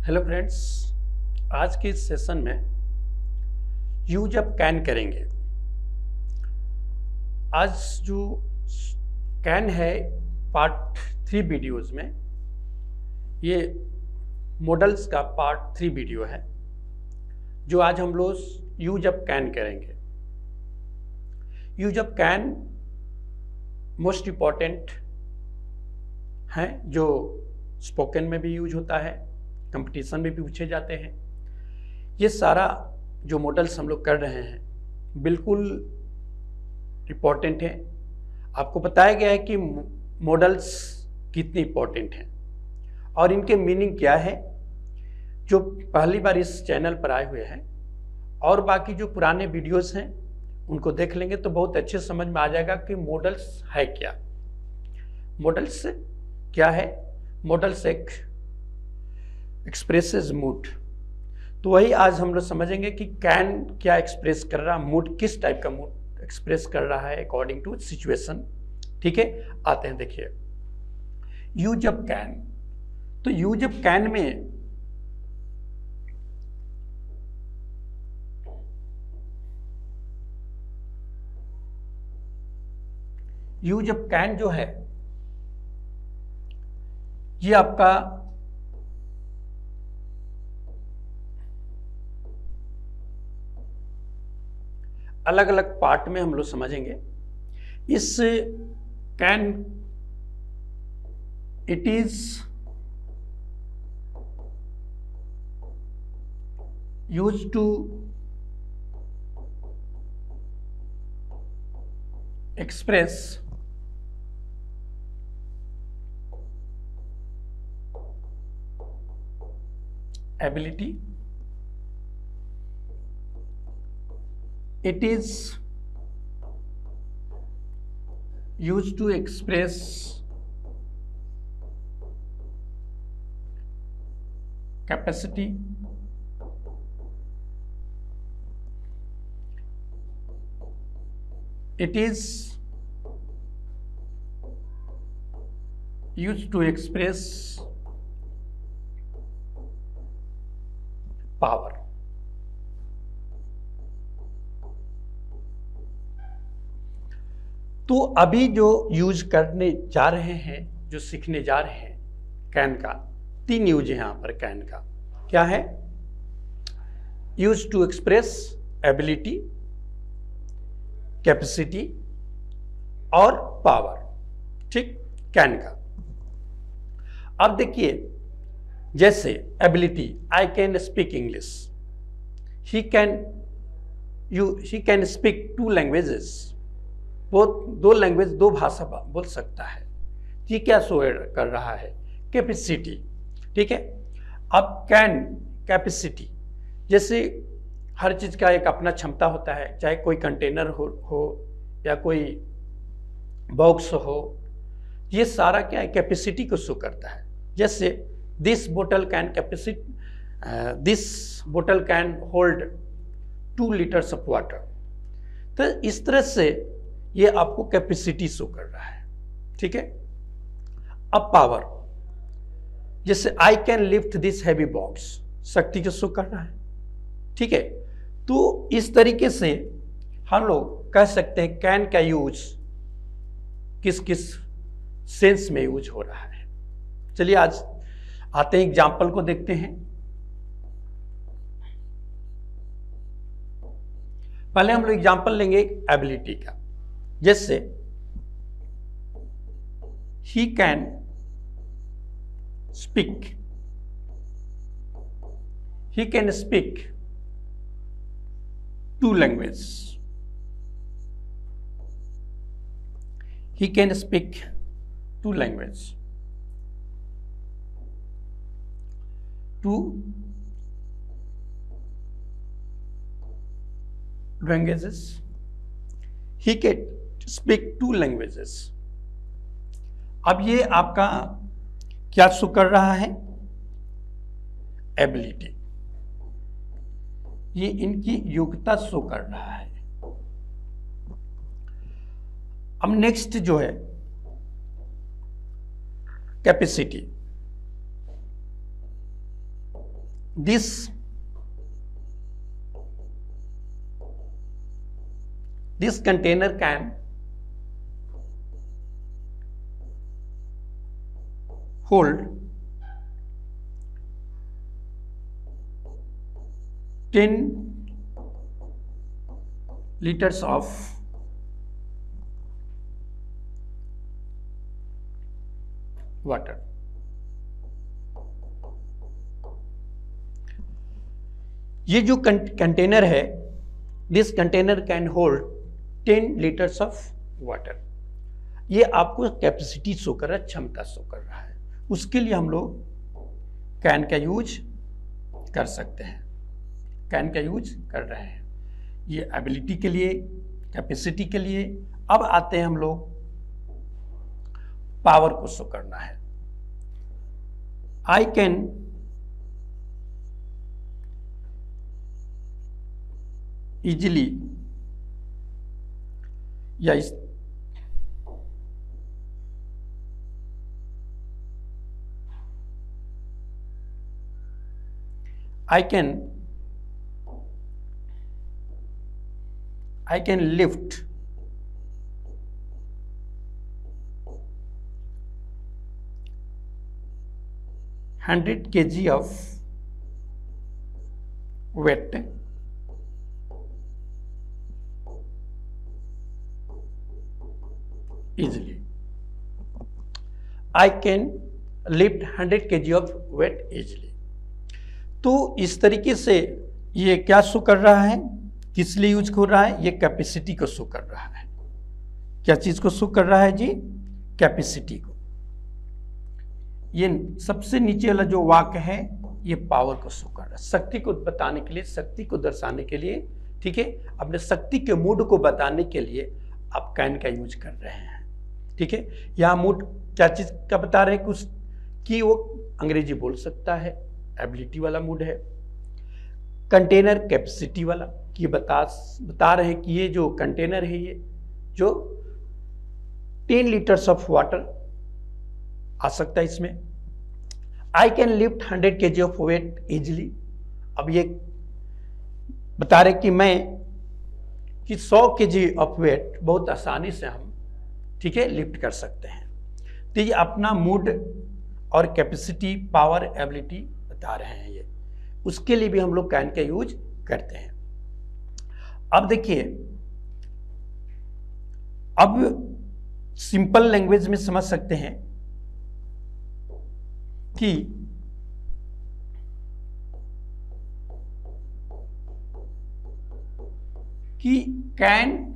Hello friends, आज के इस सेशन में यूज अप कैन करेंगे। आज जो कैन है पार्ट 3 वीडियोस में, ये मॉडल्स का पार्ट 3 वीडियो है जो आज हम लोग यूज अप कैन करेंगे। Use up can most important है, जो स्पोकन में भी यूज होता है, कंपटीशन में भी पूछे जाते हैं। ये सारा जो मॉडल्स हम लोग कर रहे हैं बिल्कुल इम्पॉर्टेंट है। आपको बताया गया है कि मॉडल्स कितने इम्पॉर्टेंट हैं और इनके मीनिंग क्या है। जो पहली बार इस चैनल पर आए हुए हैं और बाकी जो पुराने वीडियोस हैं उनको देख लेंगे तो बहुत अच्छे समझ में आ जाएगा कि मॉडल्स है क्या। मॉडल्स क्या है? मॉडल्स एक एक्सप्रेसेस मूड। तो वही आज हम लोग समझेंगे कि कैन क्या एक्सप्रेस कर रहा है, मूड किस टाइप का मूड एक्सप्रेस कर रहा है अकॉर्डिंग टू सिचुएशन। ठीक है, आते हैं। देखिए यूज अप कैन, तो यूज अप कैन में यूज अप कैन जो है ये आपका अलग अलग पार्ट में हम लोग समझेंगे। इस can it is use to express ability. It is used to express capacity, it is used to express power। तो अभी जो यूज करने जा रहे हैं, जो सीखने जा रहे हैं कैन का, 3 यूज है यहां पर। कैन का क्या है? Use to express ability, capacity और पावर। ठीक, कैन का। अब देखिए, जैसे ability, I can speak English, he can speak 2 languages, वो 2 लैंग्वेज, 2 भाषा बोल सकता है। ये क्या शो कर रहा है? कैपेसिटी। ठीक है, अब कैन कैपेसिटी, जैसे हर चीज का एक अपना क्षमता होता है, चाहे कोई कंटेनर हो या कोई बॉक्स हो, ये सारा क्या है? कैपेसिटी को शो करता है। जैसे दिस बोतल can hold 2 litres of water. तो इस तरह से ये आपको कैपेसिटी शो कर रहा है। ठीक है, अब पावर, जैसे आई can lift this heavy box, शक्ति को शो कर रहा है। ठीक है, तो इस तरीके से हम लोग कह सकते हैं कैन का यूज किस किस सेंस में यूज हो रहा है। चलिए आज आते हैं, एग्जाम्पल को देखते हैं। पहले हम लोग एग्जाम्पल लेंगे एबिलिटी का। जैसे he can speak 2 languages, he can speak 2 languages, 2 languages, he can speak 2 languages. अब ये आपका क्या शो कर रहा है? एबिलिटी। ये इनकी योग्यता शो कर रहा है। अब नेक्स्ट जो है capacity, this container can hold 10 liters of water. ये जो कंटेनर है, this container can hold 10 litres of water. ये आपको कैपेसिटी शो कर रहा है, क्षमता शो कर रहा है। उसके लिए हम लोग कैन का यूज कर सकते हैं, कैन का यूज कर रहे हैं। ये एबिलिटी के लिए, कैपेसिटी के लिए। अब आते हैं हम लोग पावर को शो करना है। आई कैन इजिली या इस I can lift 100 kg of weight easily. I can lift 100 kg of weight easily. तो इस तरीके से ये क्या शो कर रहा है, किस लिए यूज हो रहा है? ये कैपेसिटी को शो कर रहा है। क्या चीज को शो कर रहा है जी? कैपेसिटी को। ये सबसे नीचे वाला जो वाक्य है ये पावर को शो कर रहा है, शक्ति को बताने के लिए, शक्ति को दर्शाने के लिए। ठीक है, अपने शक्ति के मूड को बताने के लिए आप कैन का यूज कर रहे हैं। ठीक है, यहाँ मूड क्या चीज का बता रहे हैं? कुछ कि वो अंग्रेजी बोल सकता है, एबिलिटी वाला मूड है। कंटेनर कैपेसिटी वाला कि बता रहे हैं कि ये जो कंटेनर है ये जो 10 लीटर्स ऑफ वाटर आ सकता है इसमें। I can lift 100 kg of weight easily. अब ये बता रहे कि मैं कि 100 kg ऑफ वेट बहुत आसानी से हम, ठीक है, लिफ्ट कर सकते हैं। तो ये अपना मूड और कैपेसिटी, पावर, एबिलिटी बता रहे हैं। ये उसके लिए भी हम लोग कैन का यूज करते हैं। अब देखिए, अब सिंपल लैंग्वेज में समझ सकते हैं कि can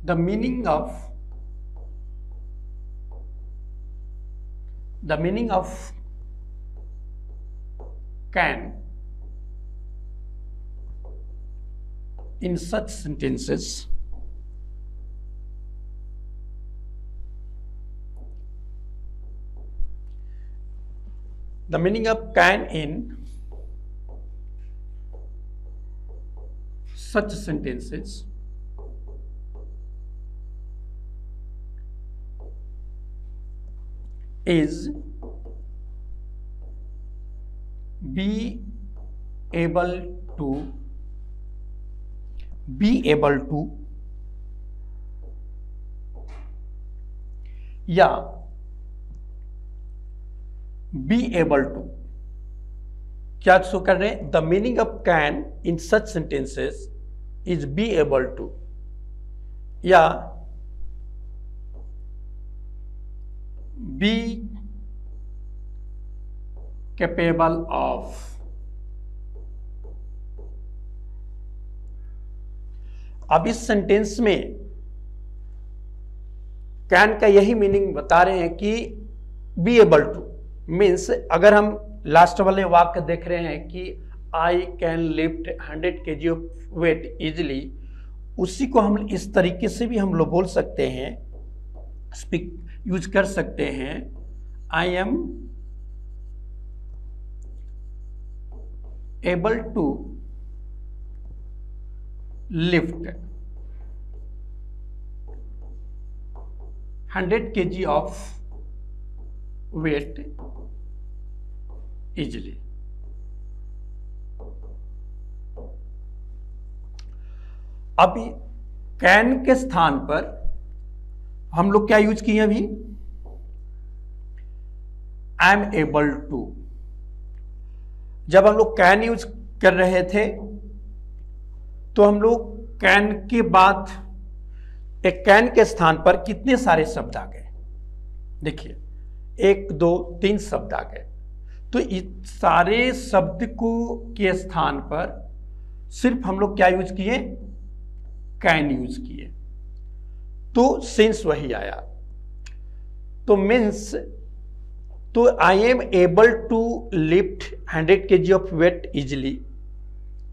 the meaning of can in such sentences the meaning of can in such sentences is be able to या be able to क्या शो कर रहे हैं? The meaning of can in such sentences is be able to या be capable of। अब इस sentence में can का यही मीनिंग बता रहे हैं कि बी एबल टू मीन्स, अगर हम लास्ट वाले वाक्य देख रहे हैं कि I can lift 100 kg of weight easily, उसी को हम इस तरीके से भी हम लोग बोल सकते हैं, यूज कर सकते हैं। I am able to lift 100 kg of weight easily। अभी कैन के स्थान पर हम लोग क्या यूज किए अभी, आई एम एबल टू। जब हम लोग कैन यूज कर रहे थे तो हम लोग कैन के बाद एक कैन के स्थान पर कितने सारे शब्द आ गए, देखिए 1 2 3 शब्द आ गए। तो इस सारे शब्द को के स्थान पर सिर्फ हम लोग क्या यूज किए, कैन यूज किए, तो सेंस वही आया। तो मीन्स, तो I am able to lift 100 kg of weight easily,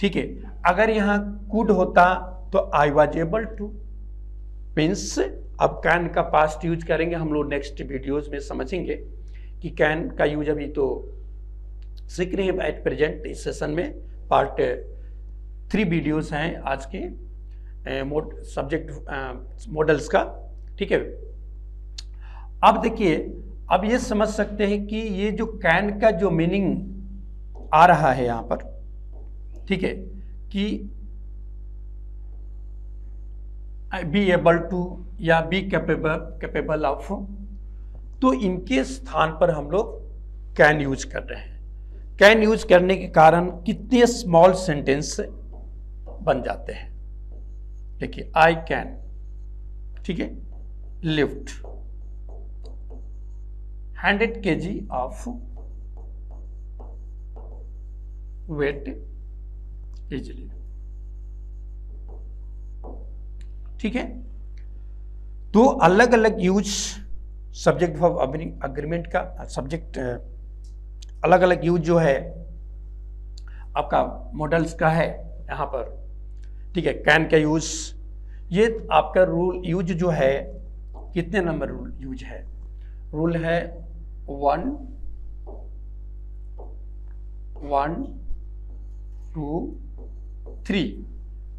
ठीक है। अगर यहां कुड होता तो I was able to, means अब कैन का पास्ट यूज करेंगे हम लोग, नेक्स्ट वीडियोज में समझेंगे कि कैन का यूज अभी तो सीख रहे हैं एट प्रेजेंट। इस सेशन में पार्ट 3 वीडियोस हैं आज के सब्जेक्ट मॉडल्स का, ठीक है। अब देखिए, अब ये समझ सकते हैं कि ये जो कैन का जो मीनिंग आ रहा है यहां पर, ठीक है, कि बी एबल टू या बी कैपेबल ऑफ, तो इनके स्थान पर हम लोग कैन यूज कर रहे हैं। कैन यूज करने के कारण कितने स्मॉल सेंटेंस बन जाते हैं। देखिए आई कैन, ठीक है, lift 100 kg of weight easily, ठीक है। तो अलग अलग यूज सब्जेक्ट ऑफ अग्रीमेंट का सब्जेक्ट अलग अलग यूज जो है आपका मॉडल्स का है यहां पर, ठीक है। कैन का यूज, ये आपका रूल यूज जो है कितने नंबर रूल यूज है, रूल है 1 1 2 3।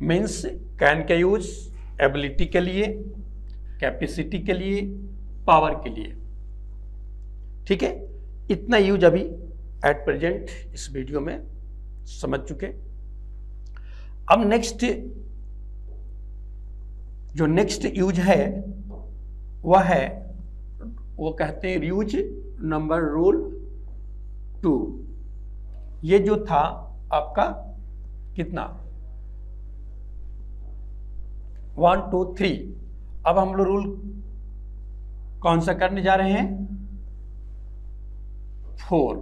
मीन्स कैन का यूज एबिलिटी के लिए, कैपेसिटी के लिए, पावर के लिए, ठीक है। इतना यूज अभी एट प्रेजेंट इस वीडियो में समझ चुके। अब नेक्स्ट जो नेक्स्ट यूज है वह है, वो कहते हैं यूज नंबर रूल 2। ये जो था आपका कितना 1 2 3। अब हम लोग रूल कौन सा करने जा रहे हैं, 4,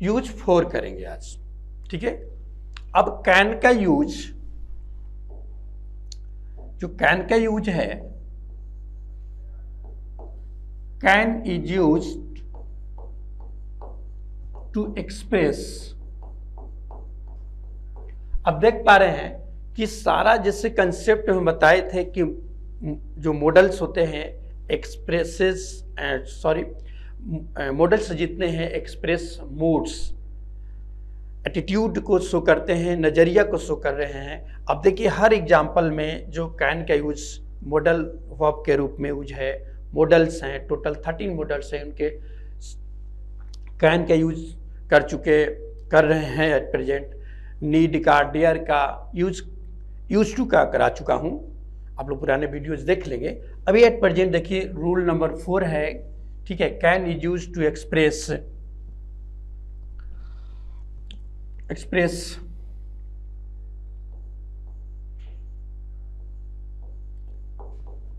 यूज 4 करेंगे आज, ठीक है। अब कैन का यूज, जो कैन का यूज है, can is used to express. अब देख पा रहे हैं कि सारा जैसे कंसेप्ट हम बताए थे कि जो मॉडल्स होते हैं एक्सप्रेसेस, सॉरी मॉडल्स जितने हैं एक्सप्रेस मूड्स, एटीट्यूड को शो करते हैं, नज़रिया को शो कर रहे हैं। अब देखिए हर एग्जाम्पल में जो कैन का यूज मॉडल वर्ब के रूप में यूज है, मॉडल्स हैं टोटल 13 मॉडल्स हैं, उनके कैन का यूज कर रहे हैं एट प्रेजेंट। नीड का, डेयर का यूज टू का करा चुका हूँ, आप लोग पुराने वीडियोस देख लेंगे। अभी एट प्रेजेंट देखिए रूल नंबर 4 है, ठीक है। Can is use to express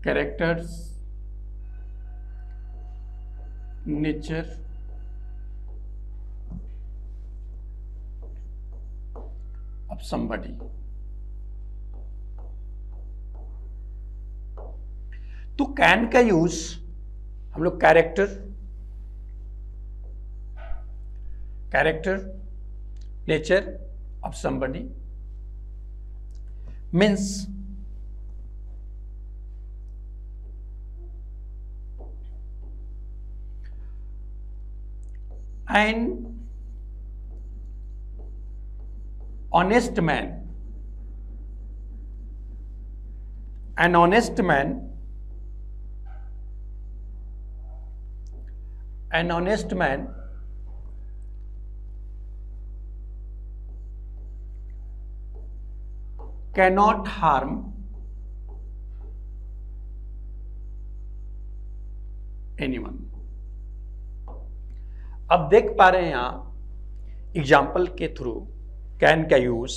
characters, nature, of somebody. तो कैन का यूज हम लोग character, nature of somebody means an honest man An honest man cannot harm anyone। अब देख पा रहे हैं यहां एग्जाम्पल के थ्रू कैन का यूज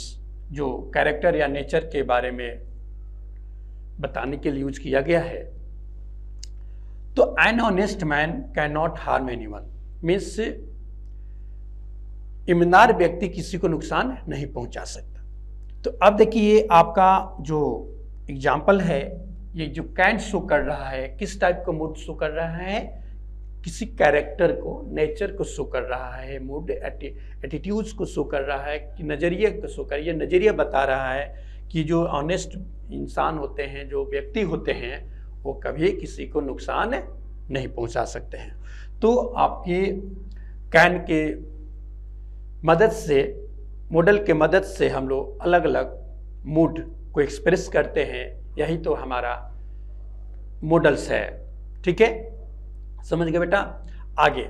जो कैरेक्टर या नेचर के बारे में बताने के लिए यूज किया गया है। तो an honest man can not harm anyone means ईमानदार व्यक्ति किसी को नुकसान नहीं पहुंचा सकता। तो अब देखिए ये आपका जो एग्जाम्पल है, ये जो कैन शो कर रहा है किस टाइप का मूड शो कर रहा है, किसी कैरेक्टर को, नेचर को शो कर रहा है, मूड एटीट्यूड्स को शो कर रहा है, कि नज़रिए को शो कर, ये नज़रिया बता रहा है कि जो ऑनेस्ट इंसान होते हैं, जो व्यक्ति होते हैं, वो कभी किसी को नुकसान नहीं पहुंचा सकते हैं। तो आपके कैन के मदद से, मॉडल के मदद से हम लोग अलग अलग मूड को एक्सप्रेस करते हैं, यही तो हमारा मॉडल्स है। ठीक है, समझ गए बेटा। आगे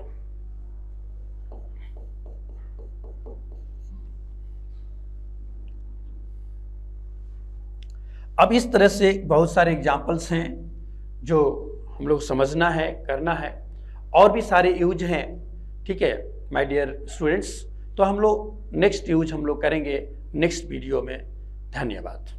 अब इस तरह से बहुत सारे एग्जाम्पल्स हैं जो हम लोग समझना है, करना है, और भी सारे यूज हैं। ठीक है माय डियर स्टूडेंट्स, तो हम लोग नेक्स्ट यूज हम लोग करेंगे नेक्स्ट वीडियो में। धन्यवाद।